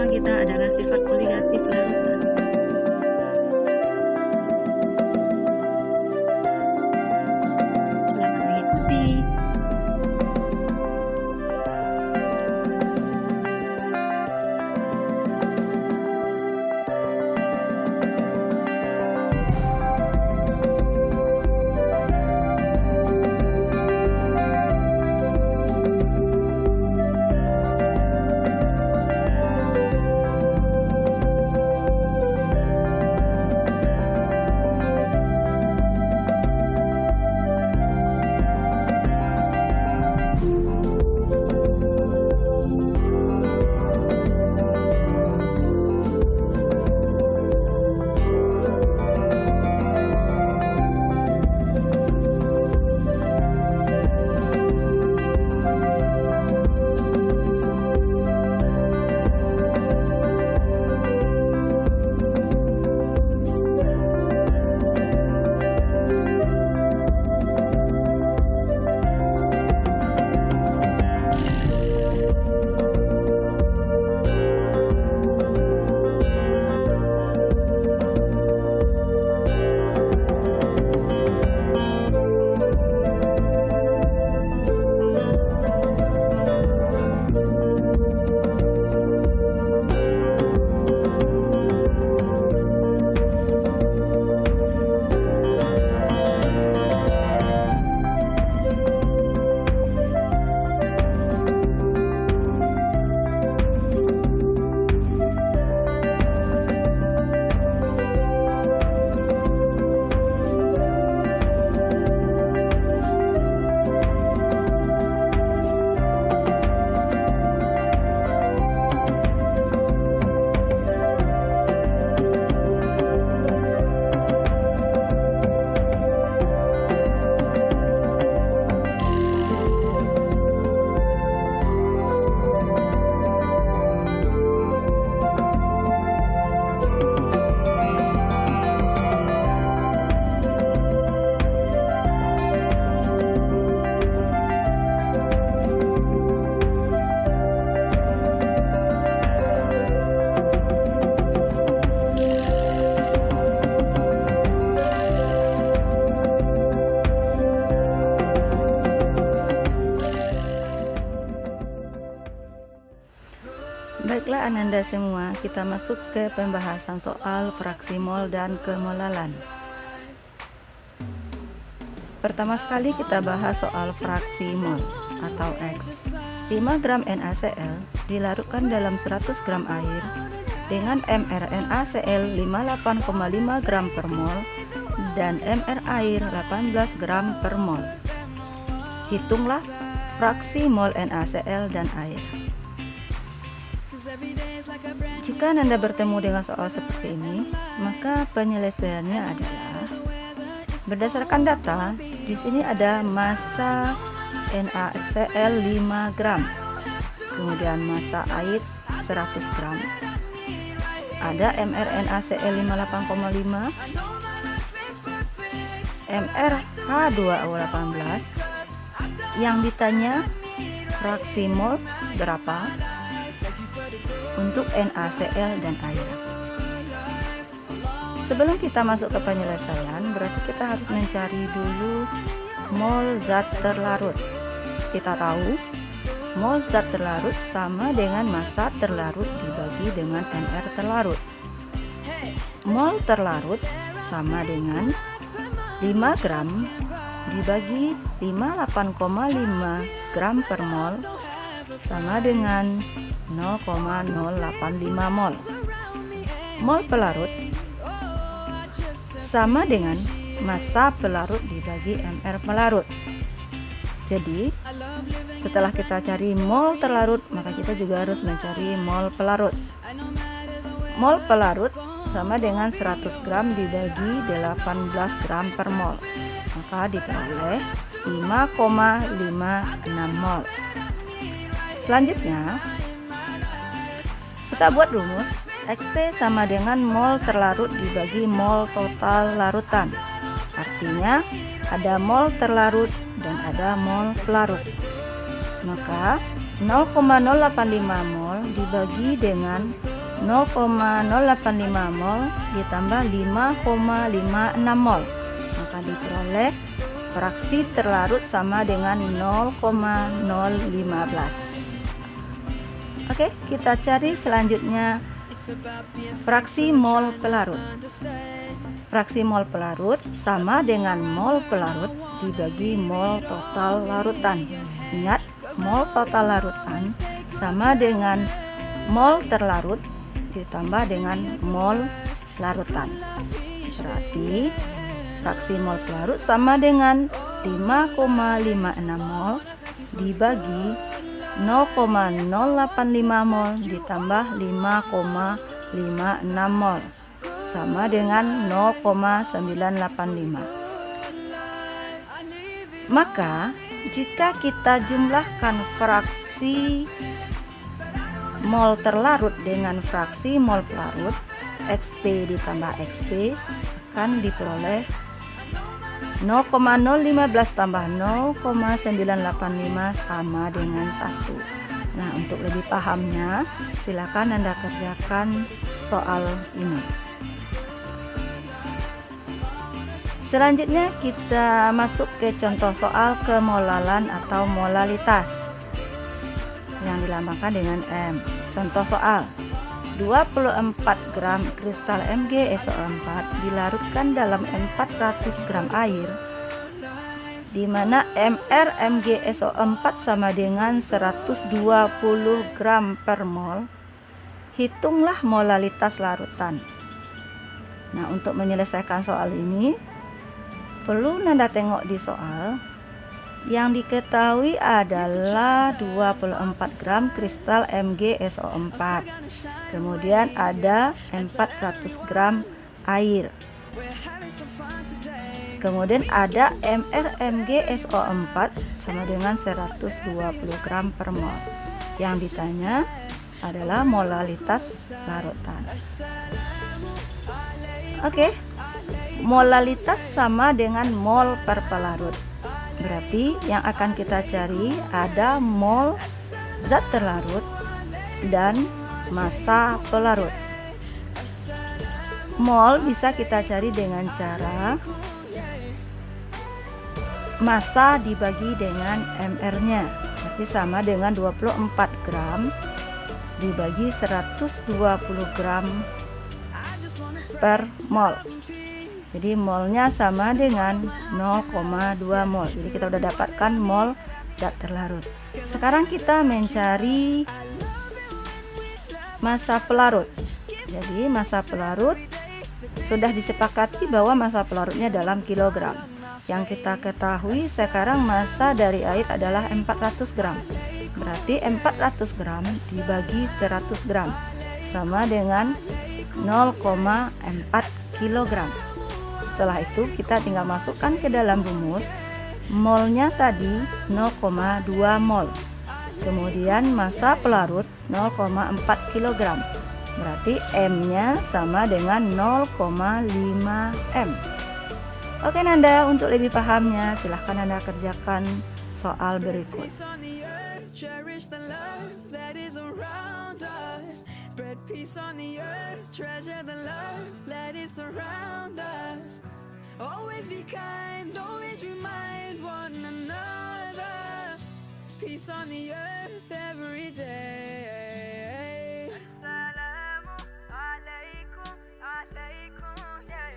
pertama kita adalah sifat koligatif larutan. Selamat mengikuti. Baiklah Ananda semua, kita masuk ke pembahasan soal fraksi mol dan kemolalan. Pertama sekali kita bahas soal fraksi mol atau X. 5 gram NaCl dilarutkan dalam 100 gram air dengan mRNaCl 58,5 gram per mol dan mR air 18 gram per mol. Hitunglah fraksi mol NaCl dan air. Jika Anda bertemu dengan soal seperti ini, maka penyelesaiannya adalah berdasarkan data. Di sini ada massa NaCl 5 gram, kemudian massa air 100 gram, ada mRNaCl 58,5, mR H2O18. Yang ditanya fraksi mol berapa untuk NaCl dan air. Sebelum kita masuk ke penyelesaian, berarti kita harus mencari dulu mol zat terlarut. Kita tahu mol zat terlarut sama dengan massa terlarut dibagi dengan mR terlarut. Mol terlarut sama dengan 5 gram dibagi 58,5 gram per mol sama dengan 0,085 mol. Mol pelarut sama dengan massa pelarut dibagi mR pelarut. Jadi setelah kita cari mol terlarut, maka kita juga harus mencari mol pelarut. Mol pelarut sama dengan 100 gram dibagi 18 gram per mol, maka diperoleh 5,56 mol. Selanjutnya kita buat rumus XT sama dengan mol terlarut dibagi mol total larutan. Artinya ada mol terlarut dan ada mol pelarut. Maka 0,085 mol mol dibagi dengan 0,085 mol ditambah 5,56 mol, maka diperoleh fraksi terlarut sama dengan 0,015. Oke, kita cari selanjutnya fraksi mol pelarut. Fraksi mol pelarut sama dengan mol pelarut dibagi mol total larutan. Ingat, mol total larutan sama dengan mol terlarut ditambah dengan mol larutan. Berarti fraksi mol pelarut sama dengan 5,56 mol dibagi 0,085 mol ditambah 5,56 mol sama dengan 0,985. Maka jika kita jumlahkan fraksi mol terlarut dengan fraksi mol pelarut, XP ditambah XP akan diperoleh 0,015 tambah 0,985 sama dengan 1. Nah, untuk lebih pahamnya silakan Anda kerjakan soal ini. Selanjutnya kita masuk ke contoh soal kemolalan atau molalitas yang dilambangkan dengan M. Contoh soal: 24 gram kristal MgSO4 dilarutkan dalam 400 gram air, di mana mR MgSO4 sama dengan 120 gram per mol. Hitunglah molalitas larutan. Nah, untuk menyelesaikan soal ini perlu Nanda tengok di soal. Yang diketahui adalah 24 gram kristal MgSO4. Kemudian ada 400 gram air. Kemudian ada mR MgSO4 sama dengan 120 gram per mol. Yang ditanya adalah molalitas larutan. Oke. Molalitas sama dengan mol per pelarut. Berarti yang akan kita cari ada mol zat terlarut dan massa pelarut. Mol bisa kita cari dengan cara massa dibagi dengan mR-nya. Berarti sama dengan 24 gram dibagi 120 gram per mol. Jadi molnya sama dengan 0,2 mol. Jadi kita udah dapatkan mol zat terlarut. Sekarang kita mencari massa pelarut. Jadi massa pelarut sudah disepakati bahwa massa pelarutnya dalam kilogram. Yang kita ketahui sekarang massa dari air adalah 400 gram. Berarti 400 gram dibagi 100 gram sama dengan 0,4 kilogram. Setelah itu kita tinggal masukkan ke dalam rumus. Molnya tadi 0,2 mol. Kemudian massa pelarut 0,4 kg. Berarti M-nya sama dengan 0,5 M. Oke Nanda, untuk lebih pahamnya silahkan Anda kerjakan soal berikut. Spread peace on the earth, treasure the love that is around us. Always be kind, always remind one another. Peace on the earth every day.